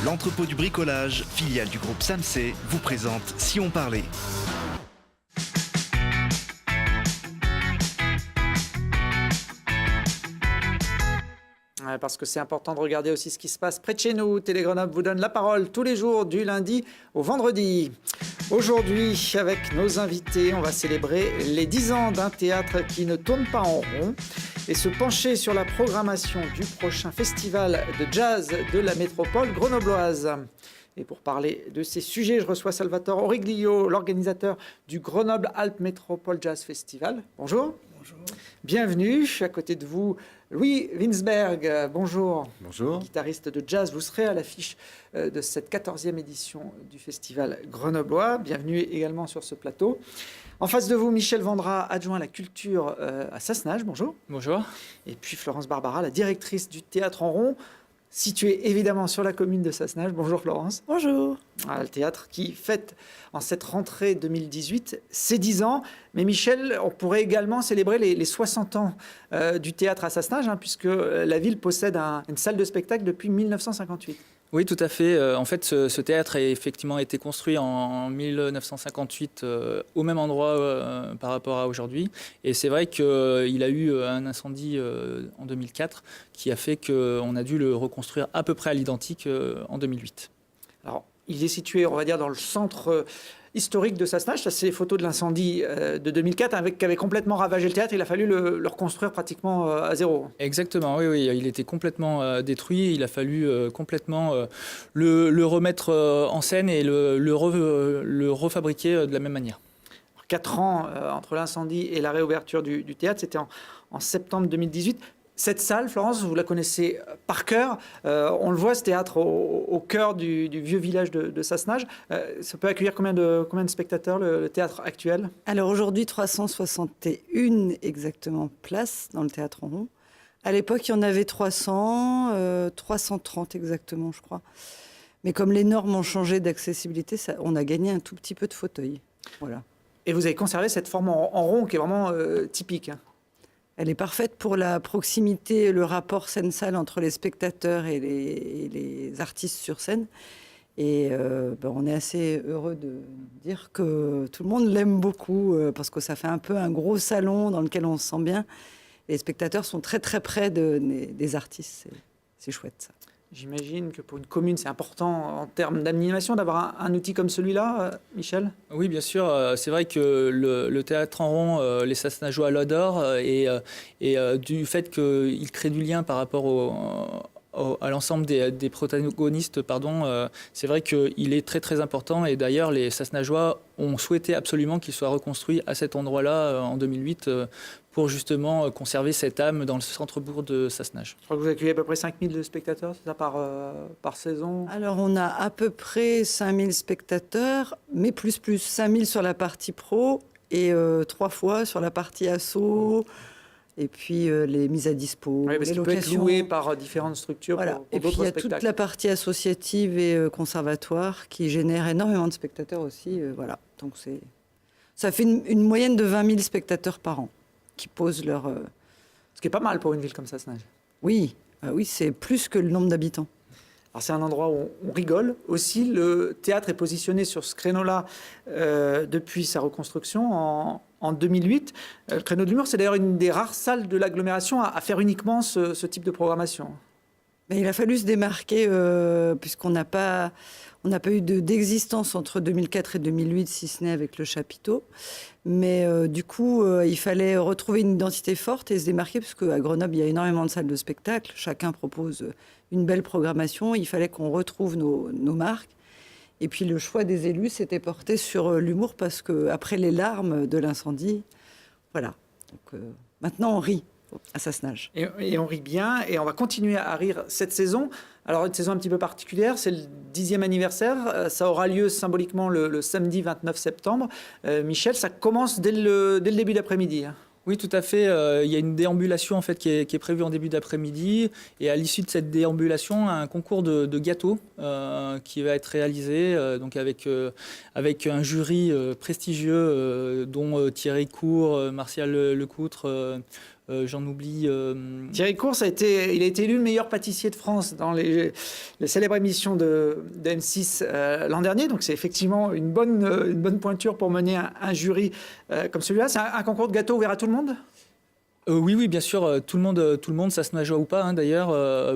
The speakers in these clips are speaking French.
L'entrepôt du bricolage, filiale du groupe Samsé, vous présente Si on parlait. Parce que c'est important de regarder aussi ce qui se passe près de chez nous. Télé Grenoble vous donne la parole tous les jours du lundi au vendredi. Aujourd'hui, avec nos invités, on va célébrer les 10 ans d'un théâtre qui ne tourne pas en rond et se pencher sur la programmation du prochain festival de jazz de la métropole grenobloise. Et pour parler de ces sujets, je reçois Salvatore Origlio, l'organisateur du Grenoble-Alpes Métropole Jazz Festival. Bonjour. Bonjour. Bienvenue. À côté de vous, Louis Winsberg. Bonjour. Bonjour. Guitariste de jazz. Vous serez à l'affiche de cette 14e édition du festival grenoblois. Bienvenue également sur ce plateau. En face de vous, Michel Vendra, adjoint à la culture à Sassenage. Bonjour. Bonjour. Et puis Florence Barbara, la directrice du Théâtre en Rond, situé évidemment sur la commune de Sassenage. Bonjour Florence. Bonjour. Le théâtre qui fête en cette rentrée 2018 ses 10 ans. Mais Michel, on pourrait également célébrer les 60 ans du théâtre à Sassenage, puisque la ville possède une salle de spectacle depuis 1958. Oui, tout à fait. En fait, ce théâtre a effectivement été construit en 1958 au même endroit par rapport à aujourd'hui. Et c'est vrai qu'il a eu un incendie en 2004 qui a fait qu'on a dû le reconstruire à peu près à l'identique en 2008. Alors, il est situé, on va dire, dans le centre historique de Sassenage. Ça, c'est les photos de l'incendie de 2004 qui avait complètement ravagé le théâtre. Il a fallu le reconstruire pratiquement à zéro. Exactement, oui. Il était complètement détruit. Il a fallu complètement le remettre en scène et le refabriquer de la même manière. 4 ans entre l'incendie et la réouverture du théâtre, c'était en septembre 2018. Cette salle, Florence, vous la connaissez par cœur. On le voit, ce théâtre au cœur du vieux village de Sassenage. Ça peut accueillir combien de spectateurs, le théâtre actuel? Alors aujourd'hui, 361 exactement places dans le théâtre en rond. À l'époque, il y en avait 300, 330 exactement, je crois. Mais comme les normes ont changé d'accessibilité, on a gagné un tout petit peu de fauteuils. Voilà. Et vous avez conservé cette forme en rond qui est vraiment typique. Elle est parfaite pour la proximité, le rapport scène-salle entre les spectateurs et les artistes sur scène. Et on est assez heureux de dire que tout le monde l'aime beaucoup parce que ça fait un peu un gros salon dans lequel on se sent bien. Les spectateurs sont très très près des artistes. C'est chouette ça. J'imagine que pour une commune, c'est important en termes d'animation d'avoir un outil comme celui-là, Michel? Oui, bien sûr. C'est vrai que le théâtre en rond, les Sassenageois l'adorent et du fait qu'il crée du lien par rapport à l'ensemble des protagonistes, c'est vrai qu'il est très très important et d'ailleurs les Sassenageois ont souhaité absolument qu'il soit reconstruit à cet endroit-là en 2008 pour justement conserver cette âme dans le centre-bourg de Sassenage. Je crois que vous accueillez à peu près 5000 spectateurs, c'est ça, par saison? Alors on a à peu près 5000 spectateurs, mais plus 5000 sur la partie pro et 3 fois sur la partie asso. Et puis les mises à dispo, oui, parce les qu'il peut être loué par différentes structures voilà. pour et puis il y a toute la partie associative et conservatoire qui génère énormément de spectateurs aussi. Voilà. Donc ça fait une moyenne de 20 000 spectateurs par an qui posent leur... Ce qui est pas mal pour une ville comme Sassenage. Oui, c'est plus que le nombre d'habitants. Alors c'est un endroit où on rigole aussi. Le théâtre est positionné sur ce créneau-là depuis sa reconstruction en 2008. Le créneau de l'humour, c'est d'ailleurs une des rares salles de l'agglomération à faire uniquement ce type de programmation. Mais il a fallu se démarquer puisqu'on n'a pas eu d'existence entre 2004 et 2008, si ce n'est avec le chapiteau. Mais du coup, il fallait retrouver une identité forte et se démarquer, parce qu'à Grenoble, il y a énormément de salles de spectacle. Chacun propose une belle programmation. Il fallait qu'on retrouve nos marques. Et puis le choix des élus s'était porté sur l'humour, parce qu'après les larmes de l'incendie, voilà. Donc maintenant, on rit à Sassenage. Et on rit bien, et on va continuer à rire cette saison. Alors, une saison un petit peu particulière, c'est le 10e anniversaire. Ça aura lieu symboliquement le samedi 29 septembre. Michel, ça commence dès le début d'après-midi. Oui, tout à fait. Il y a une déambulation en fait qui est prévue en début d'après-midi, et à l'issue de cette déambulation, un concours de gâteaux qui va être réalisé, donc avec un jury prestigieux dont Thierry Cour, Martial Lecoutre, j'en oublie. Thierry Course il a été élu le meilleur pâtissier de France dans les célèbres émissions de M6 l'an dernier. Donc c'est effectivement une bonne pointure pour mener un jury comme celui-là. C'est un concours de gâteaux ouvert à tout le monde? Oui, bien sûr, tout le monde, ça se nageoie ou pas, hein, d'ailleurs,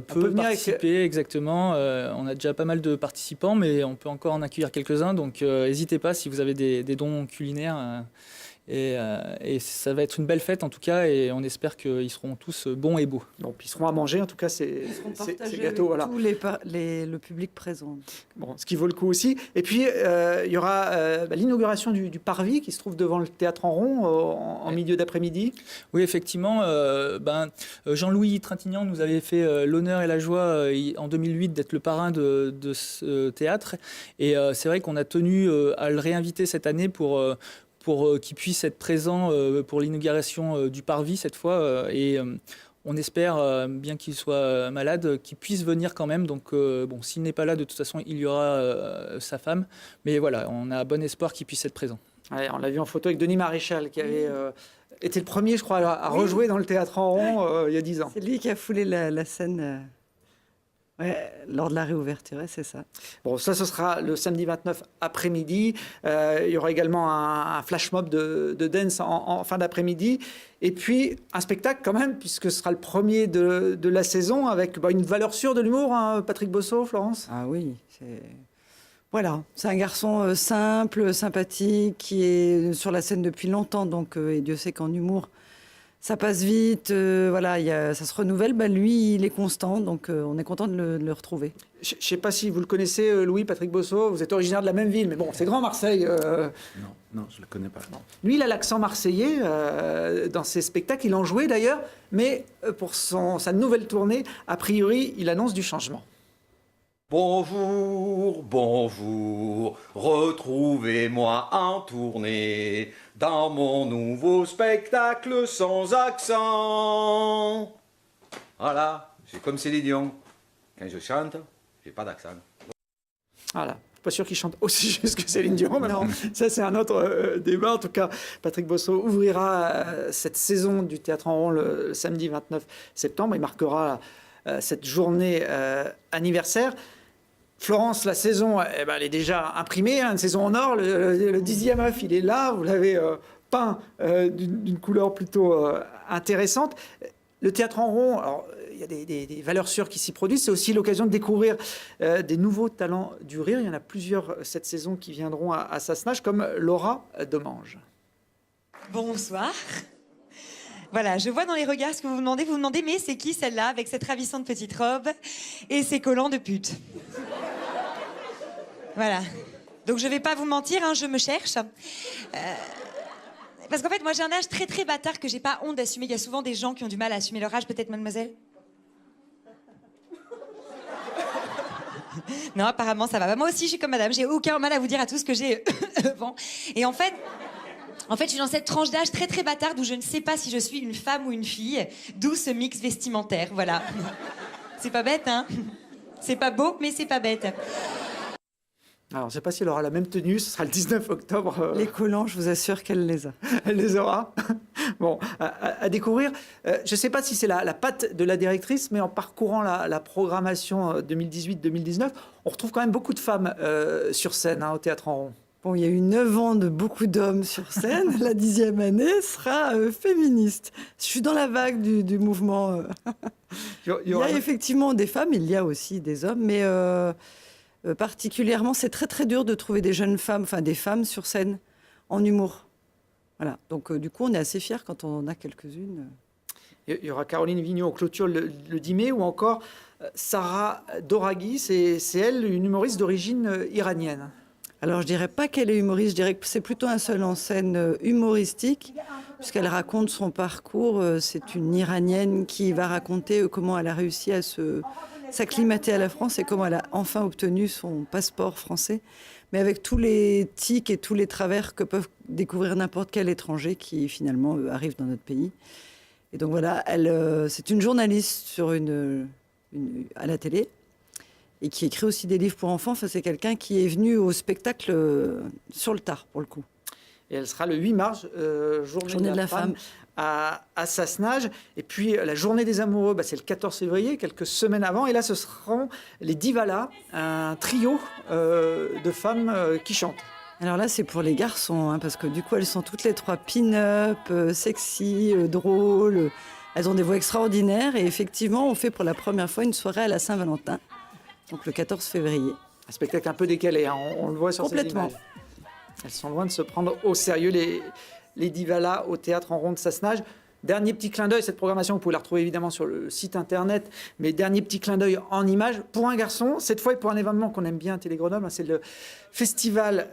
peut participer, exactement. On a déjà pas mal de participants, mais on peut encore en accueillir quelques-uns, donc n'hésitez pas si vous avez des dons culinaires. Et ça va être une belle fête en tout cas, et on espère qu'ils seront tous bons et beaux. Bon, puis ils seront à manger en tout cas ces gâteaux. Voilà. Tout le public présent. Bon, ce qui vaut le coup aussi. Et puis il y aura l'inauguration du parvis qui se trouve devant le Théâtre en Rond en milieu d'après-midi. Oui, effectivement. Jean-Louis Trintignant nous avait fait l'honneur et la joie en 2008 d'être le parrain de ce théâtre. Et c'est vrai qu'on a tenu à le réinviter cette année pour qu'il puisse être présent pour l'inauguration du parvis cette fois. On espère, bien qu'il soit malade, qu'il puisse venir quand même. Donc, s'il n'est pas là, de toute façon, il y aura sa femme. Mais voilà, on a bon espoir qu'il puisse être présent. Ouais, on l'a vu en photo avec Denis Maréchal, qui avait été le premier, je crois, à rejouer dans le Théâtre en Rond il y a 10 ans. C'est lui qui a foulé la scène... lors de la réouverture, c'est ça. Bon, ça, ce sera le samedi 29 après-midi. Il y aura également un flash mob de dance en fin d'après-midi. Et puis, un spectacle quand même, puisque ce sera le premier de la saison, avec une valeur sûre de l'humour, hein, Patrick Bosso, Florence. Ah oui, voilà, c'est un garçon simple, sympathique, qui est sur la scène depuis longtemps, donc, et Dieu sait qu'en humour, ça passe vite, ça se renouvelle. Lui, il est constant, donc on est content de le retrouver. Je ne sais pas si vous le connaissez, Louis, Patrick Bosso. Vous êtes originaire de la même ville, mais bon, c'est grand Marseille. Non, je ne le connais pas. Non. Lui, il a l'accent marseillais dans ses spectacles. Il en jouait d'ailleurs, mais pour sa nouvelle tournée, a priori, il annonce du changement. Bonjour, retrouvez-moi en tournée dans mon nouveau spectacle sans accent. Voilà, c'est comme Céline Dion. Quand je chante, j'ai pas d'accent. Voilà. Je suis pas sûr qu'il chante aussi juste que Céline Dion. Mais non, ça c'est un autre débat. En tout cas, Patrick Bosso ouvrira cette saison du Théâtre en Rond le samedi 29 septembre. Il marquera cette journée anniversaire. Florence, la saison, elle est déjà imprimée, une saison en or. Le 10e œuf, il est là. Vous l'avez peint d'une couleur plutôt intéressante. Le Théâtre en Rond, alors, il y a des valeurs sûres qui s'y produisent. C'est aussi l'occasion de découvrir des nouveaux talents du rire. Il y en a plusieurs cette saison qui viendront à Sassenage, comme Laura Domange. Bonsoir. Voilà, je vois dans les regards ce que vous vous demandez, mais c'est qui celle-là avec cette ravissante petite robe et ses collants de pute? Voilà. Donc je vais pas vous mentir, je me cherche. Parce qu'en fait, moi j'ai un âge très très bâtard que j'ai pas honte d'assumer. Il y a souvent des gens qui ont du mal à assumer leur âge, peut-être mademoiselle? Non, apparemment ça va. Bah, moi aussi je suis comme madame, j'ai aucun mal à vous dire à tout ce que j'ai bon. Et en fait, je suis dans cette tranche d'âge très très bâtarde où je ne sais pas si je suis une femme ou une fille, d'où ce mix vestimentaire, voilà. C'est pas bête, hein? C'est pas beau, mais c'est pas bête. Alors, je ne sais pas si elle aura la même tenue, ce sera le 19 octobre. Les collants, je vous assure qu'elle les a. Elle les aura. Bon, à découvrir. Je ne sais pas si c'est la patte de la directrice, mais en parcourant la programmation 2018-2019, on retrouve quand même beaucoup de femmes sur scène au Théâtre en Rond. Bon, il y a eu 9 ans de beaucoup d'hommes sur scène. La 10e année sera féministe. Je suis dans la vague du mouvement. Il y a effectivement des femmes, il y a aussi des hommes, mais particulièrement, c'est très très dur de trouver des jeunes femmes, enfin des femmes sur scène en humour. Voilà. Donc du coup, on est assez fiers quand on en a quelques-unes. Il y aura Caroline Vigneault en clôture le 10 mai, ou encore Sarah Doraghi, c'est elle, une humoriste d'origine iranienne. Alors, je dirais pas qu'elle est humoriste, je dirais que c'est plutôt un seul en scène humoristique, puisqu'elle raconte son parcours. C'est une Iranienne qui va raconter comment elle a réussi à s'acclimater à la France et comment elle a enfin obtenu son passeport français, mais avec tous les tics et tous les travers que peuvent découvrir n'importe quel étranger qui finalement arrive dans notre pays. Et donc voilà, c'est une journaliste à la télé, et qui écrit aussi des livres pour enfants. Enfin, c'est quelqu'un qui est venu au spectacle sur le tard, pour le coup. Et elle sera le 8 mars, journée de la femme. À Sassenage. Et puis la journée des amoureux, c'est le 14 février, quelques semaines avant. Et là, ce seront les Divalas, un trio de femmes qui chantent. Alors là, c'est pour les garçons, parce que du coup, elles sont toutes les trois pin-up, sexy, drôles. Elles ont des voix extraordinaires. Et effectivement, on fait pour la première fois une soirée à la Saint-Valentin, donc le 14 février. Un spectacle un peu décalé, on le voit sur ces Complètement. images. Elles sont loin de se prendre au sérieux, les Divalas au Théâtre en Rond de Sassenage. Dernier petit clin d'œil, cette programmation, vous pouvez la retrouver évidemment sur le site internet, mais dernier petit clin d'œil en images pour un garçon, cette fois et pour un événement qu'on aime bien à Télé Grenoble, c'est le festival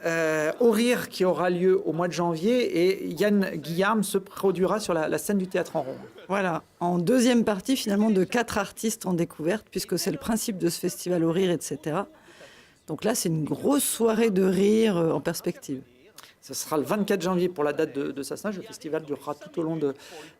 Au Rire qui aura lieu au mois de janvier et Yann Guillaume se produira sur la scène du Théâtre en Rond. Voilà, en deuxième partie finalement de 4 artistes en découverte, puisque c'est le principe de ce festival Au Rire, etc. Donc là, c'est une grosse soirée de rire en perspective. Ce sera le 24 janvier pour la date de Sassenage. Le festival durera tout au long de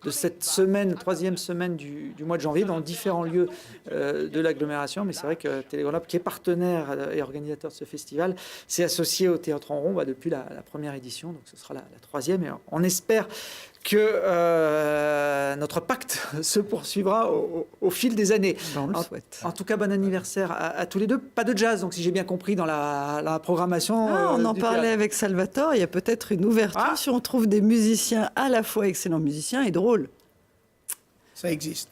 cette semaine, troisième semaine du mois de janvier, dans différents lieux de l'agglomération. Mais c'est vrai que Télé Grenoble, qui est partenaire et organisateur de ce festival, s'est associé au Théâtre en Rond depuis la première édition. Donc ce sera la troisième. Et on espère que notre pacte se poursuivra au fil des années. On le souhaite. En tout cas, bon anniversaire à tous les deux. Pas de jazz, donc si j'ai bien compris, dans la programmation. On en du parlait théâtre. avec Salvatore, il y a peut-être une ouverture si on trouve des musiciens à la fois excellents musiciens et drôles. Ça existe.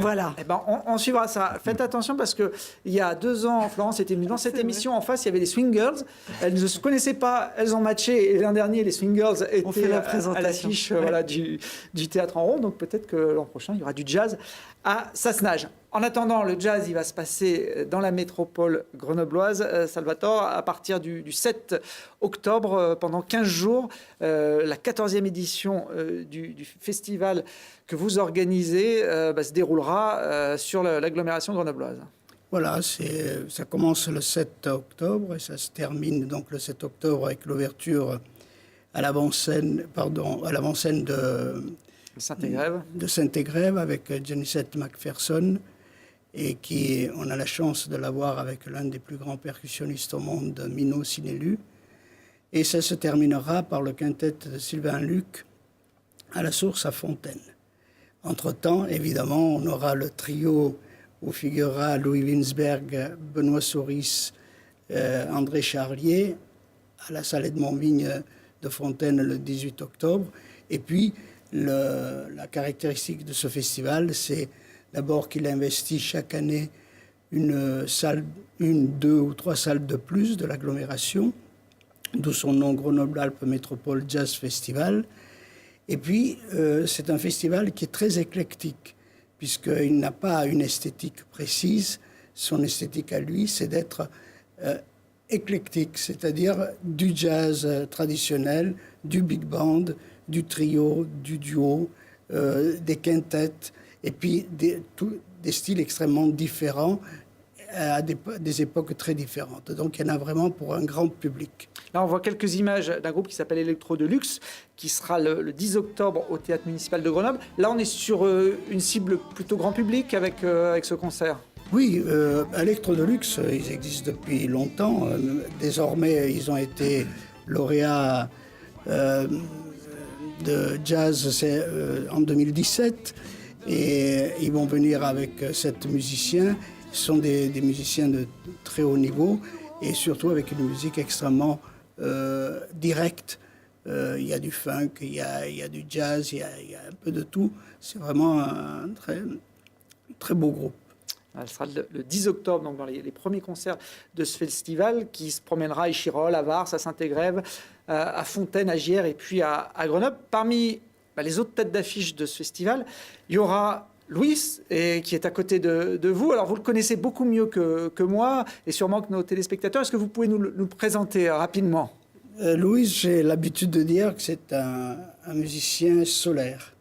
Voilà. Eh ben, on suivra ça. Faites attention parce que il y a 2 ans, Florence était venue dans cette émission. En face, il y avait les Swing Girls. Elles ne se connaissaient pas, elles ont matché. Et l'an dernier, les Swing Girls étaient à l'affiche du Théâtre en Rond. Donc peut-être que l'an prochain, il y aura du jazz à Sassenage. En attendant, le jazz, il va se passer dans la métropole grenobloise, Salvatore, à partir du 7 octobre, pendant 15 jours. La 14e édition du festival que vous organisez se déroulera sur l'agglomération grenobloise. Voilà, ça commence le 7 octobre et ça se termine donc le 7 octobre avec l'ouverture à l'avant-scène de Saint-Égrève avec Janicette McPherson, et on a la chance de l'avoir avec l'un des plus grands percussionnistes au monde, Mino Sinelu. Et ça se terminera par le quintet de Sylvain Luc à la Source à Fontaine. Entre-temps, évidemment, on aura le trio où figurera Louis Winsberg, Benoît Sauris, André Charlier à la salle Edmond-Vigne de Fontaine le 18 octobre. Et puis, la caractéristique de ce festival, c'est d'abord qu'il investit chaque année une salle, 2 ou 3 salles de plus de l'agglomération, d'où son nom Grenoble-Alpes Métropole Jazz Festival. Et puis, c'est un festival qui est très éclectique, puisqu'il n'a pas une esthétique précise. Son esthétique à lui, c'est d'être éclectique, c'est-à-dire du jazz traditionnel, du big band, du trio, du duo, des quintettes, et puis des styles extrêmement différents à des époques très différentes. Donc il y en a vraiment pour un grand public. Là, on voit quelques images d'un groupe qui s'appelle Electro Deluxe, qui sera le 10 octobre au Théâtre municipal de Grenoble. Là, on est sur une cible plutôt grand public avec ce concert. Oui, Electro Deluxe, ils existent depuis longtemps. Désormais, ils ont été lauréats de jazz en 2017. Et ils vont venir avec 7 musiciens. Ce sont des musiciens de très haut niveau et surtout avec une musique extrêmement directe. Il y a du funk, il y a du jazz, il y a un peu de tout. C'est vraiment un très beau groupe. Elle sera le 10 octobre, donc dans les premiers concerts de ce festival, qui se promènera à Échirolles, à Vars, à Saint-Égrève, à Fontaine, à Gières et puis à Grenoble. Parmi les autres têtes d'affiche de ce festival, il y aura Louis, qui est à côté de vous. Alors, vous le connaissez beaucoup mieux que moi et sûrement que nos téléspectateurs. Est-ce que vous pouvez nous présenter rapidement ? Louis, j'ai l'habitude de dire que c'est un musicien solaire.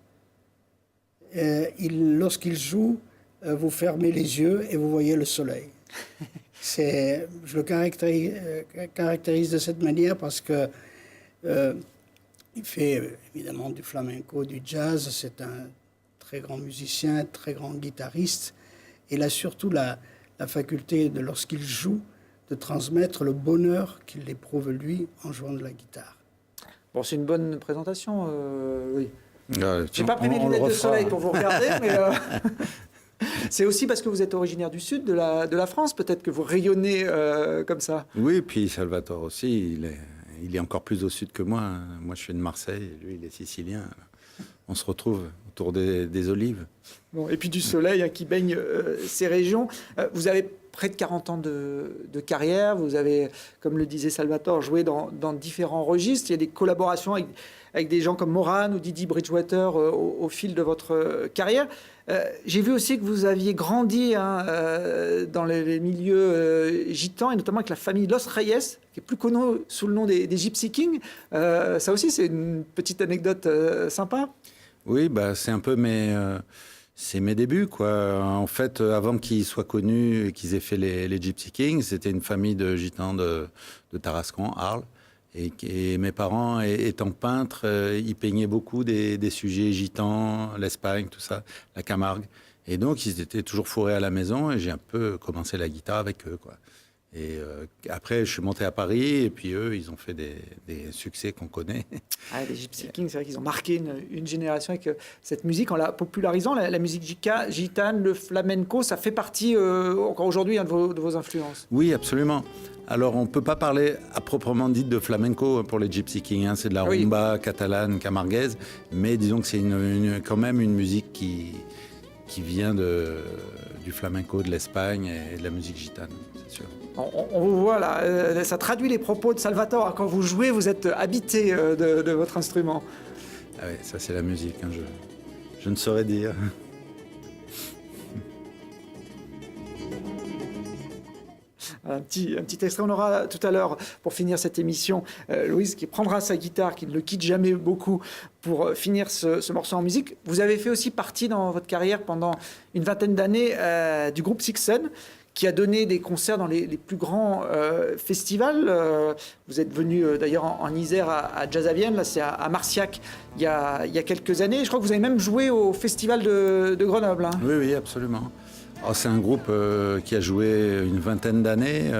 Lorsqu'il joue, vous fermez les yeux et vous voyez le soleil. Je le caractérise de cette manière parce que il fait évidemment du flamenco, du jazz. C'est un très grand musicien, très grand guitariste. Et il a surtout la faculté, lorsqu'il joue, de transmettre le bonheur qu'il éprouve lui en jouant de la guitare. Bon, c'est une bonne présentation, oui. J'ai On- pas pris mes on le lunettes de refera. soleil pour vous regarder, mais c'est aussi parce que vous êtes originaire du sud de la France, peut-être que vous rayonnez comme ça. Oui, puis Salvatore aussi, il est encore plus au sud que moi. Moi, je suis de Marseille, lui, il est sicilien. On se retrouve autour des olives. Bon, et puis du soleil qui baigne ces régions. Vous avez près de 40 ans de carrière. Vous avez, comme le disait Salvatore, joué dans différents registres. Il y a des collaborations avec des gens comme Moran ou Didi Bridgewater au fil de votre carrière. J'ai vu aussi que vous aviez grandi dans les milieux gitans, et notamment avec la famille Los Reyes, qui est plus connue sous le nom des Gypsy Kings. Ça aussi, c'est une petite anecdote sympa. Oui, bah, c'est un peu c'est mes débuts, quoi. En fait, avant qu'ils soient connus et qu'ils aient fait les Gypsy Kings, c'était une famille de gitans de Tarascon, Arles. Et mes parents, étant peintres, ils peignaient beaucoup des sujets gitans, l'Espagne, tout ça, la Camargue. Et donc, ils étaient toujours fourrés à la maison et j'ai un peu commencé la guitare avec eux, quoi. Et après, je suis monté à Paris et puis eux, ils ont fait des succès qu'on connaît. Ah, les Gypsy Kings, c'est vrai qu'ils ont marqué une génération avec cette musique en la popularisant. La musique gitane, le flamenco, ça fait partie encore aujourd'hui de vos influences. Oui, absolument. Alors, on ne peut pas parler à proprement dit de flamenco pour les Gypsy Kings. Hein. C'est de la rumba catalane, camarguaise. Mais disons que c'est quand même une musique qui vient du flamenco, de l'Espagne et de la musique gitane, c'est sûr. On vous voit là, ça traduit les propos de Salvatore. Quand vous jouez, vous êtes habité de votre instrument. Ah ouais, ça c'est la musique, hein, je ne saurais dire. Un petit extrait, on aura tout à l'heure, pour finir cette émission, Louise qui prendra sa guitare, qui ne le quitte jamais beaucoup, pour finir ce morceau en musique. Vous avez fait aussi partie dans votre carrière pendant une vingtaine d'années du groupe Sixon, qui a donné des concerts dans les plus grands festivals. Vous êtes venu d'ailleurs en Isère à Jazz à Vienne, là c'est à Marciac il y a quelques années. Je crois que vous avez même joué au festival de Grenoble. Hein. Oui, absolument. Alors, c'est un groupe qui a joué une vingtaine d'années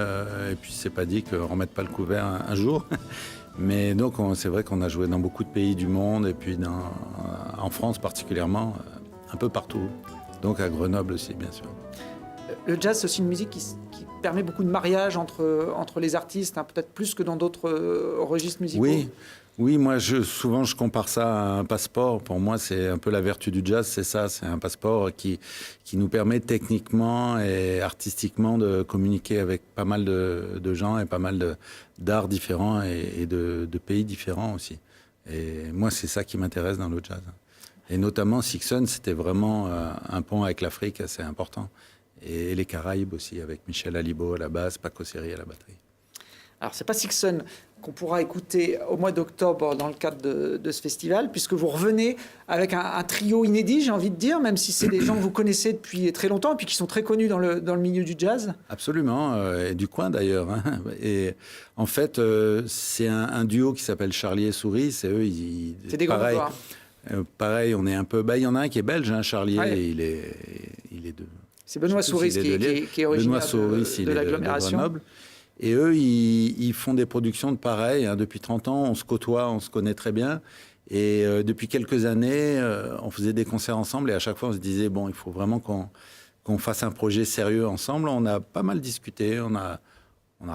et puis c'est pas dit qu'on ne remette pas le couvert un jour. Mais donc c'est vrai qu'on a joué dans beaucoup de pays du monde et puis en France particulièrement, un peu partout. Donc à Grenoble aussi, bien sûr. Le jazz, c'est aussi une musique qui permet beaucoup de mariage entre les artistes, hein, peut-être plus que dans d'autres registres musicaux. Oui, moi souvent je compare ça à un passeport. Pour moi, c'est un peu la vertu du jazz, c'est ça, c'est un passeport qui nous permet techniquement et artistiquement de communiquer avec pas mal de gens et pas mal d'arts différents et de pays différents aussi. Et moi, c'est ça qui m'intéresse dans le jazz. Et notamment Sixon, c'était vraiment un pont avec l'Afrique assez important. Et les Caraïbes aussi, avec Michel Alibo à la basse, Paco Seri à la batterie. Alors, c'est pas Sixon qu'on pourra écouter au mois d'octobre dans le cadre de ce festival, puisque vous revenez avec un trio inédit, j'ai envie de dire, même si c'est des gens que vous connaissez depuis très longtemps et puis qui sont très connus dans le milieu du jazz. Absolument, et du coin d'ailleurs. Hein. Et en fait, c'est un duo qui s'appelle Charlie et Souris. C'est eux, c'est des grands joueurs. Pareil, on est un peu... il y en a un qui est belge, hein, Charlie, ouais. Et il est de... C'est Benoît Souris qui est originaire de l'agglomération. De Grenoble. Et eux, ils font des productions de pareil. Hein. Depuis 30 ans, on se côtoie, on se connaît très bien. Et depuis quelques années, on faisait des concerts ensemble. Et à chaque fois, on se disait, bon, il faut vraiment qu'on fasse un projet sérieux ensemble. On a pas mal discuté, on a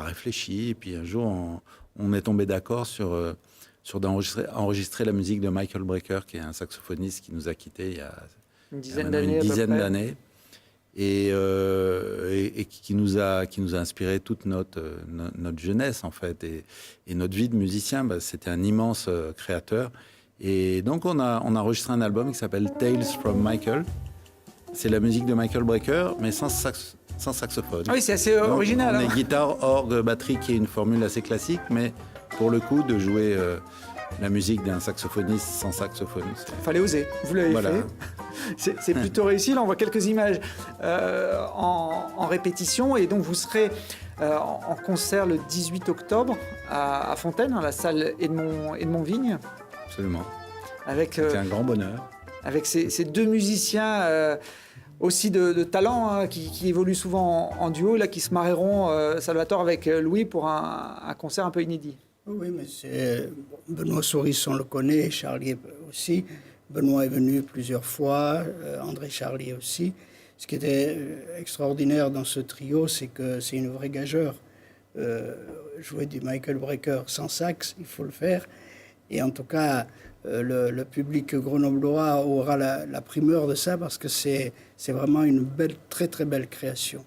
réfléchi. Et puis un jour, on est tombé d'accord sur d'enregistrer la musique de Michael Brecker, qui est un saxophoniste qui nous a quittés il y a une dizaine d'années. Et qui nous a inspiré toute notre jeunesse, en fait. Et notre vie de musicien, c'était un immense créateur. Et donc, on a enregistré un album qui s'appelle Tales from Michael. C'est la musique de Michael Brecker, mais sans saxophone. Ah oui, c'est assez original. On est guitare, orgue, batterie, qui est une formule assez classique, mais pour le coup, de jouer la musique d'un saxophoniste sans saxophone. Fallait oser, vous l'avez fait. C'est plutôt réussi. Là, on voit quelques images en répétition. Et donc, vous serez en concert le 18 octobre à Fontaine, dans la salle Edmond Vigne. Absolument. C'est un grand bonheur. Avec ces deux musiciens aussi de talent, hein, qui évoluent souvent en duo, là, qui se marieront, Salvatore avec Louis, pour un concert un peu inédit. Oui, mais Benoît Souris, on le connaît, Charlier aussi. Benoît est venu plusieurs fois, André Charlier aussi. Ce qui était extraordinaire dans ce trio, c'est que c'est une vraie gageure. Jouer du Michael Brecker sans sax, il faut le faire. Et en tout cas, le public grenoblois aura la primeur de ça parce que c'est vraiment une belle, très très belle création.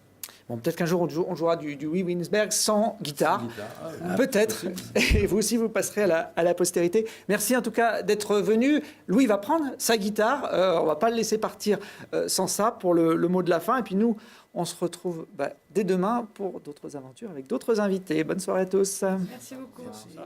Bon, peut-être qu'un jour, on jouera du Louis Winsberg sans guitare. Peut-être. Et vous aussi, vous passerez à la postérité. Merci en tout cas d'être venu. Louis va prendre sa guitare. On ne va pas le laisser partir sans ça pour le mot de la fin. Et puis nous, on se retrouve dès demain pour d'autres aventures avec d'autres invités. Bonne soirée à tous. Merci beaucoup. Merci.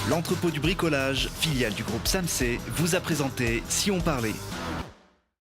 L'entrepôt du bricolage, filiale du groupe Samsé, vous a présenté Si on parlait.